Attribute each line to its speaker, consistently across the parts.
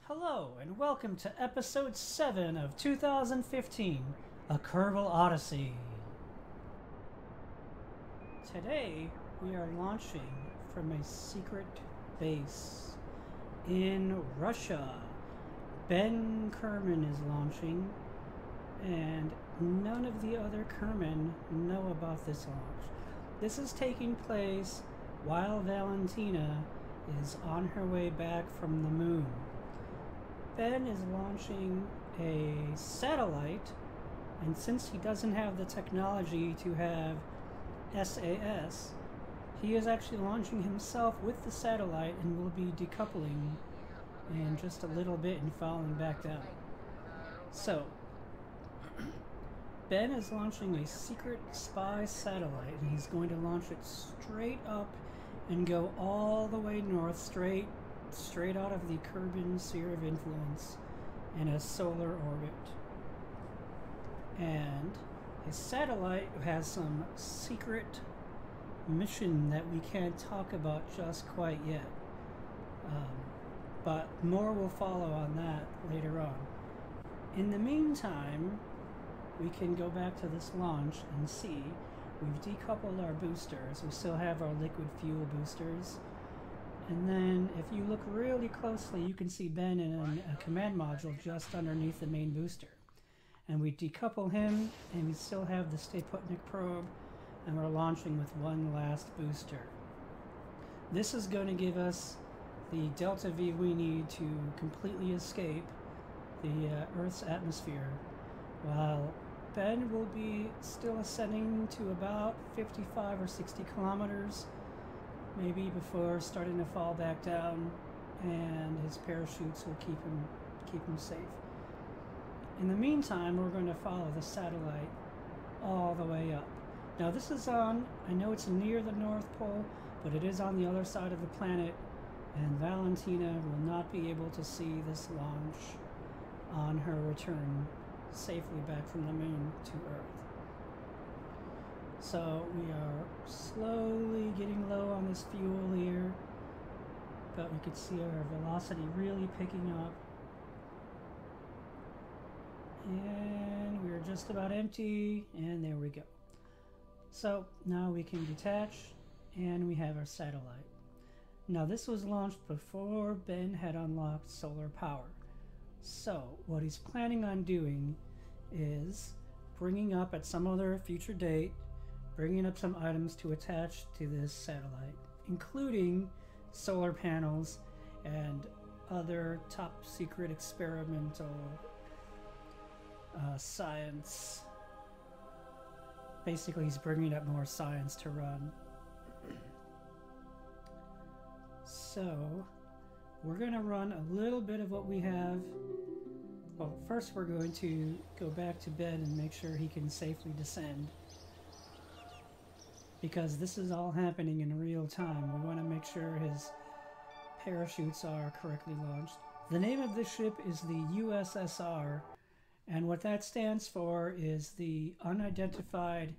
Speaker 1: Hello and welcome to episode 7 of 2015, A Kerbal Odyssey. Today we are launching from a secret base in Russia. Ben Kermin is launching and none of the other Kermin know about this launch. This is taking place while Valentina is on her way back from the moon. Ben is launching a satellite, and since he doesn't have the technology to have SAS, he is actually launching himself with the satellite and will be decoupling in just a little bit and falling back down. So, Ben is launching a secret spy satellite, and he's going to launch it straight up and go all the way north, straight out of the Kerbin sphere of influence in a solar orbit. And his satellite has some secret mission that we can't talk about just quite yet. But more will follow on that later on. In the meantime, we can go back to this launch and see we've decoupled our boosters. We still have our liquid fuel boosters. And then, if you look really closely, you can see Ben in a command module just underneath the main booster. And we decouple him, and we still have the Sputnik probe, and we're launching with one last booster. This is going to give us the delta V we need to completely escape the Earth's atmosphere, while Ben will be still ascending to about 55 or 60 kilometers, maybe before starting to fall back down, and his parachutes will keep him safe. In the meantime, we're going to follow the satellite all the way up. Now this is on, I know it's near the North Pole, but it is on the other side of the planet, and Valentina will not be able to see this launch on her return safely back from the moon to Earth. So we are slowly getting low on this fuel here, but we can see our velocity really picking up. And we're just about empty, and there we go. So now we can detach, and we have our satellite. Now this was launched before Ben had unlocked solar power. So what he's planning on doing is bringing up at some other future date, bringing up some items to attach to this satellite, including solar panels and other top secret experimental science. Basically, he's bringing up more science to run. So, we're going to run a little bit of what we have. Well, first we're going to go back to Ben and make sure he can safely descend, because this is all happening in real time. We want to make sure his parachutes are correctly launched. The name of this ship is the USSR, and what that stands for is the Unidentified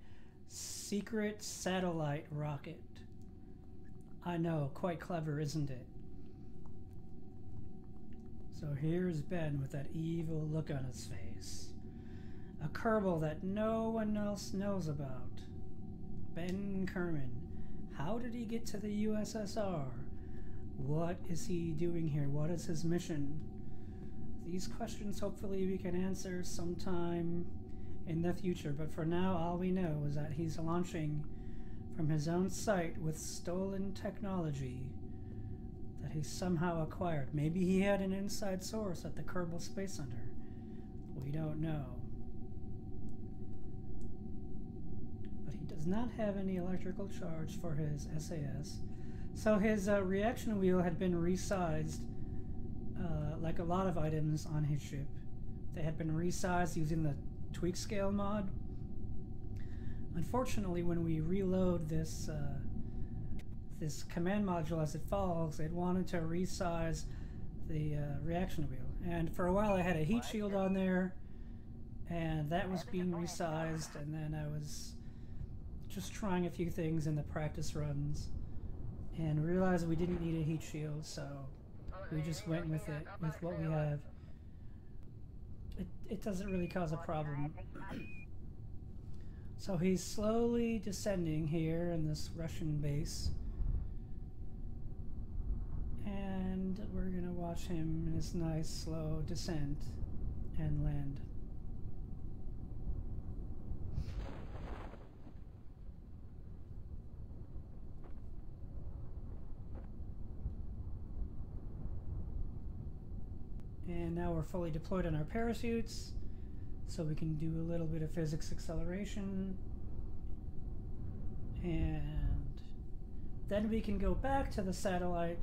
Speaker 1: Secret Satellite Rocket. I know, quite clever, isn't it? So here's Ben with that evil look on his face. A Kerbal that no one else knows about. Ben Kermin. How did he get to the USSR? What is he doing here? What is his mission? These questions hopefully we can answer sometime in the future, but for now all we know is that he's launching from his own site with stolen technology that he somehow acquired. Maybe he had an inside source at the Kerbal Space Center. We don't know. But he does not have any electrical charge for his SAS. So his reaction wheel had been resized, like a lot of items on his ship. They had been resized using the tweak scale mod. Unfortunately, when we reload this this command module as it falls, it wanted to resize the reaction wheel. And for a while I had a heat shield on there, and that was being resized, and then I was just trying a few things in the practice runs and realized we didn't need a heat shield, so We just went with it, with what we have. It doesn't really cause a problem. So he's slowly descending here in this Russian base. And we're gonna watch him in his nice slow descent and land. And now we're fully deployed on our parachutes, so we can do a little bit of physics acceleration. And then we can go back to the satellite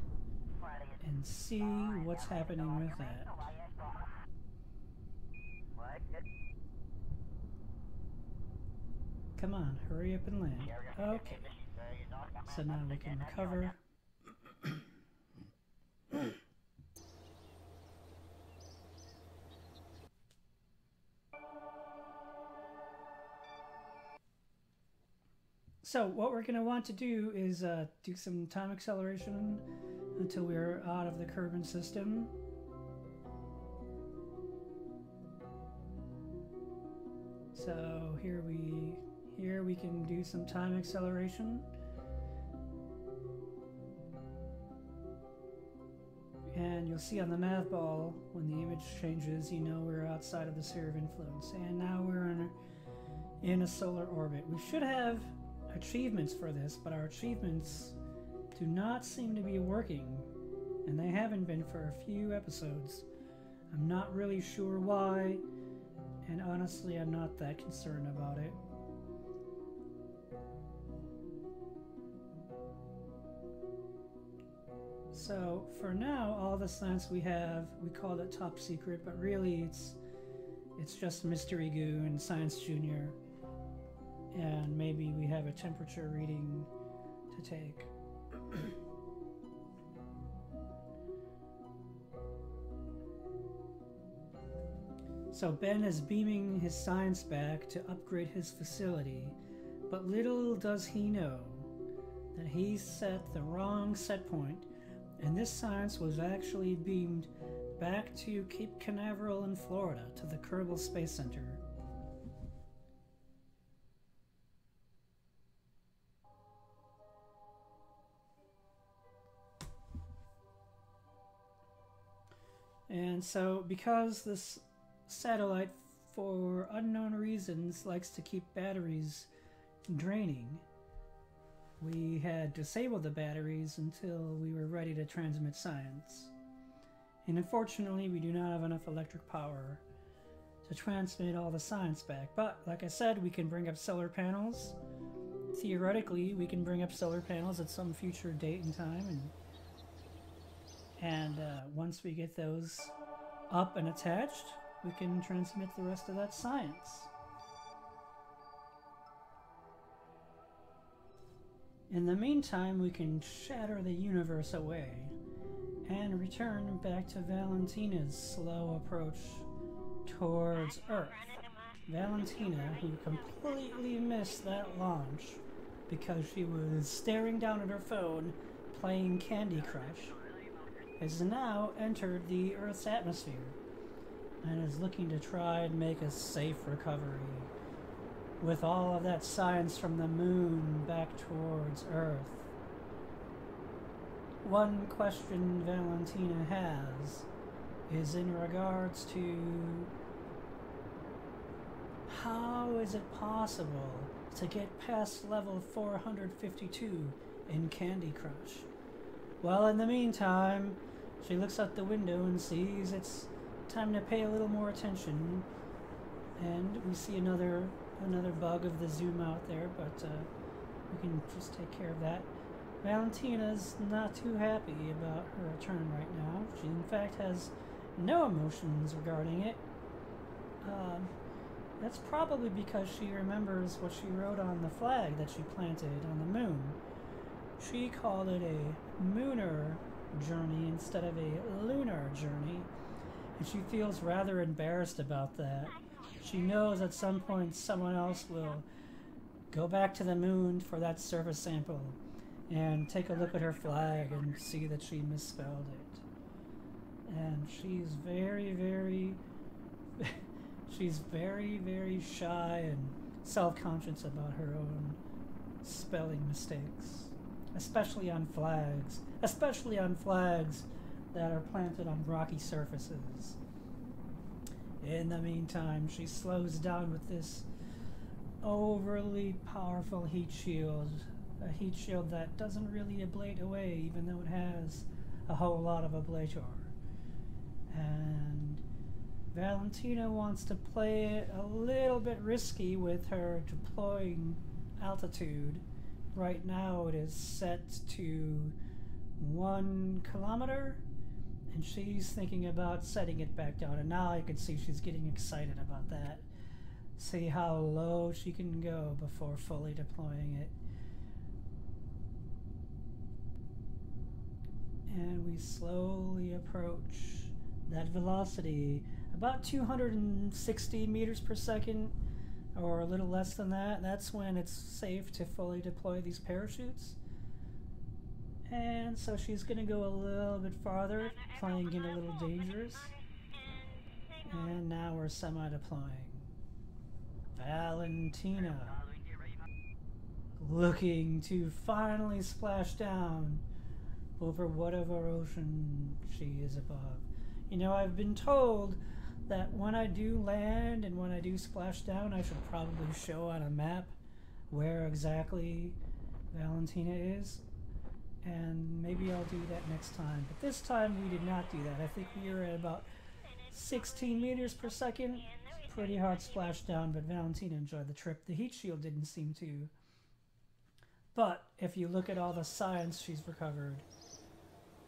Speaker 1: and see what's happening with that. Come on, hurry up and land. Okay. So now we can recover. So what we're going to want to do is do some time acceleration until we're out of the Kerbin system. So here we can do some time acceleration. And you'll see on the Navball, when the image changes, you know we're outside of the sphere of influence. And now we're in a solar orbit. We should have achievements for this, but our achievements do not seem to be working, and they haven't been for a few episodes. I'm not really sure why, and honestly I'm not that concerned about it. So for now, all the science we have, we call it top secret, but really it's just Mystery Goo and Science Junior. And maybe we have a temperature reading to take. So Ben is beaming his science back to upgrade his facility, but little does he know that he set the wrong set point, and this science was actually beamed back to Cape Canaveral in Florida to the Kerbal Space Center. And so, because this satellite, for unknown reasons, likes to keep batteries draining, we had disabled the batteries until we were ready to transmit science. And unfortunately, we do not have enough electric power to transmit all the science back. But, like I said, we can bring up solar panels. Theoretically, we can bring up solar panels at some future date and time, and once we get those up and attached, we can transmit the rest of that science. In the meantime, we can shatter the universe away and return back to Valentina's slow approach towards Earth. Valentina, who completely missed that launch because she was staring down at her phone playing Candy Crush, has now entered the Earth's atmosphere and is looking to try and make a safe recovery with all of that science from the moon back towards Earth. One question Valentina has is in regards to how is it possible to get past level 452 in Candy Crush? Well, in the meantime, she looks out the window and sees it's time to pay a little more attention, and we see another bug of the zoom out there, but we can just take care of that. Valentina's not too happy about her return right now. She in fact has no emotions regarding it. That's probably because she remembers what she wrote on the flag that she planted on the moon. She called it a mooner journey instead of a lunar journey, and she feels rather embarrassed about that. She knows at some point someone else will go back to the moon for that surface sample and take a look at her flag and see that she misspelled it. And she's very she's very shy and self-conscious about her own spelling mistakes, especially on flags that are planted on rocky surfaces. In the meantime, she slows down with this overly powerful heat shield, a heat shield that doesn't really ablate away, even though it has a whole lot of ablator. And Valentina wants to play it a little bit risky with her deploying altitude. Right now it is set to 1 kilometer, and she's thinking about setting it back down. And now I can see she's getting excited about that. See how low she can go before fully deploying it. And we slowly approach that velocity, about 260 meters per second, or a little less than that. That's when it's safe to fully deploy these parachutes. And so she's going to go a little bit farther, playing it a little dangerous. And now we're semi-deploying. Valentina, looking to finally splash down over whatever ocean she is above. You know, I've been told that when I do land and when I do splash down, I should probably show on a map where exactly Valentina is. And maybe I'll do that next time. But this time we did not do that. I think we were at about 16 meters per second. Pretty hard splashdown, but Valentina enjoyed the trip. The heat shield didn't seem to. But if you look at all the science she's recovered,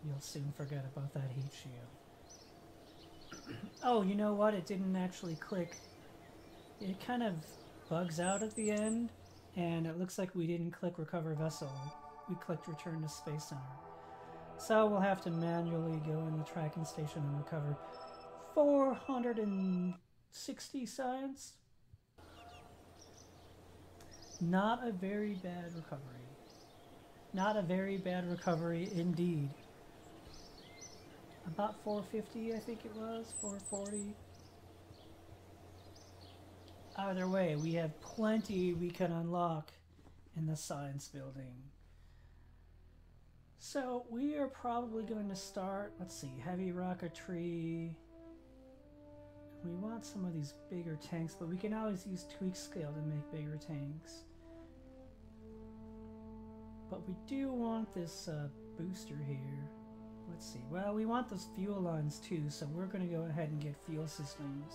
Speaker 1: you'll soon forget about that heat shield. Oh, you know what? It didn't actually click. It kind of bugs out at the end, and it looks like we didn't click recover vessel. We clicked return to Space Center. So we'll have to manually go in the tracking station and recover 460 science. Not a very bad recovery. Not a very bad recovery indeed. About 450, I think it was, 440. Either way, we have plenty we can unlock in the science building. So we are probably going to start, let's see, heavy rocketry. We want some of these bigger tanks, but we can always use tweak scale to make bigger tanks. But we do want this booster here. Let's see. Well, we want those fuel lines too, so we're going to go ahead and get fuel systems.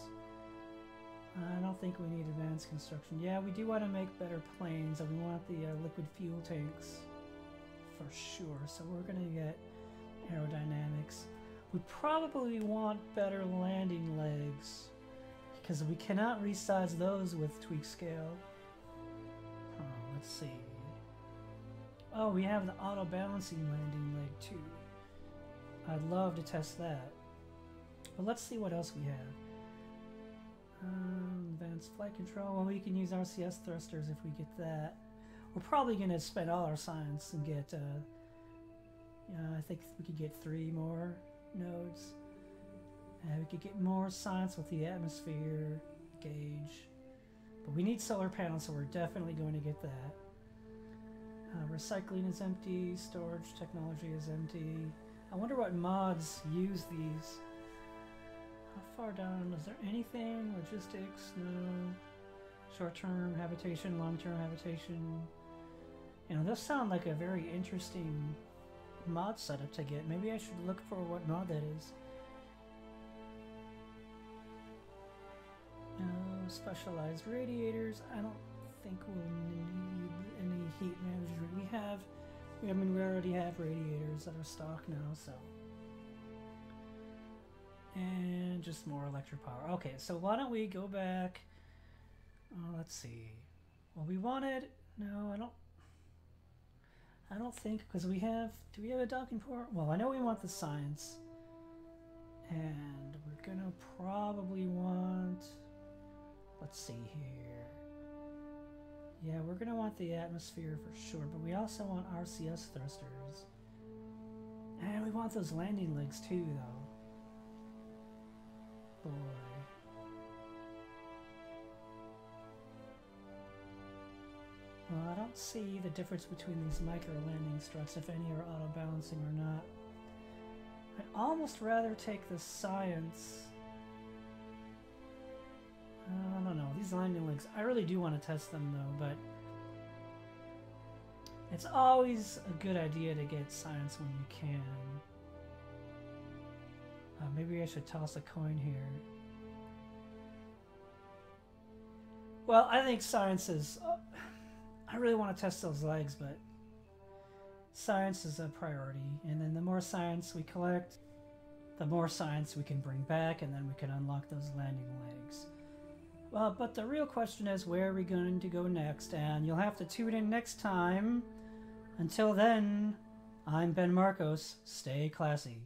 Speaker 1: I don't think we need advanced construction. Yeah, we do want to make better planes, and we want the liquid fuel tanks for sure. So we're going to get aerodynamics. We probably want better landing legs, because we cannot resize those with tweak scale. Let's see. Oh, we have the auto balancing landing leg too. I'd love to test that. But let's see what else we have. Advanced flight control. Well, we can use RCS thrusters if we get that. We're probably going to spend all our science and get, I think we could get 3 more nodes. We could get more science with the atmosphere gauge. But we need solar panels, so we're definitely going to get that. Recycling is empty. Storage technology is empty. I wonder what mods use these. How far down? Is there anything? Logistics? No. Short-term habitation, long-term habitation. You know, those sound like a very interesting mod setup to get. Maybe I should look for what mod that is. Specialized radiators. I don't think we'll need any heat management. We already have radiators that are stock now, so. And just more electric power. Okay, so why don't we go back? Let's see. Well, we wanted. No, I don't think, because we have. Do we have a docking port? Well, I know we want the science, and we're gonna probably want. Let's see here. Yeah, we're going to want the atmosphere for sure, but we also want RCS thrusters. And we want those landing legs too, though. boy. Well, I don't see the difference between these micro landing struts, if any are auto-balancing or not. I'd almost rather take the science. I don't know, these landing legs, I really do want to test them though, but it's always a good idea to get science when you can. Maybe I should toss a coin here. Well, I think science is... I really want to test those legs, but science is a priority. And then the more science we collect, the more science we can bring back, and then we can unlock those landing legs. Well, but the real question is, where are we going to go next? And you'll have to tune in next time. Until then, I'm Ben Marcos. Stay classy.